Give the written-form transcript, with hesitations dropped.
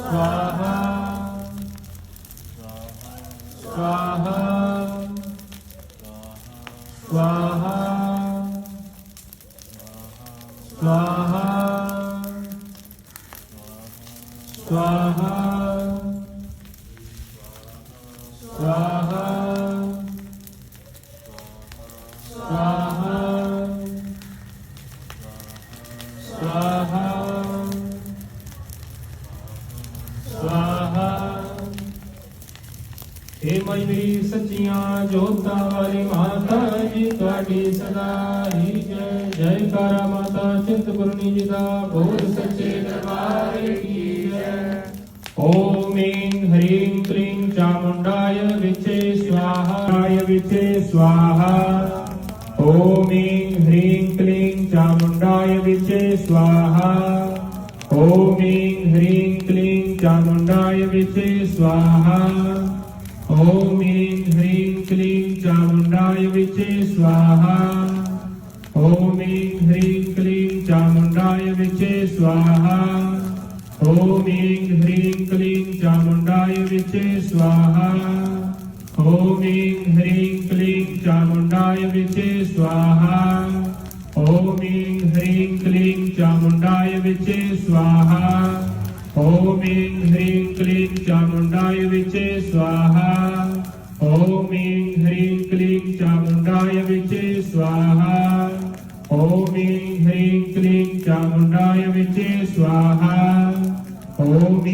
स्वाहा स्वाहा स्वाहा स्वाहा स्वाहा स्वाहा स्वाहा स्वाहा स्वाहा। हे मेरी सच्चियां जोतां वाली माता जी तुहाडी सदा ही जय जयकारा माता चिंतपूर्णी जी दा बोल सच्चे दरबार की जय। ओम ऐं ह्रीं क्लीं चामुंडाय विचे स्वाहा विचे स्वाहा। ओम ऐं ह्रीं क्लीं चामुंडाय विचे स्वाहा। ओम ऐं ह्रीं क्लीं चामुंडाय विचे स्वाहा। ओम ऐं ह्रीं क्लीं चामुंडाय विचे स्वाहा। ओम ऐं ह्रीं क्लीं चामुंडाय विचे स्वाहा। ओम ऐं ह्रीं क्लीं चामुंडाय विचे स्वाहा। ओम ऐं ह्रीं क्लीं चामुंडाय विचे स्वाहा। ओम ऐं ह्रीं क्लीं चामुंडाय विचे स्वाहा। ओम ऐं ह्रीं क्लीं चामुंडाय विचे स्वाहा। ओम ऐं ह्रीं क्लीं चामुंडाय विचे स्वाहा। ओम ऐं ह्रीं क्लीं चामुंडाय विचे स्वाहा। ओम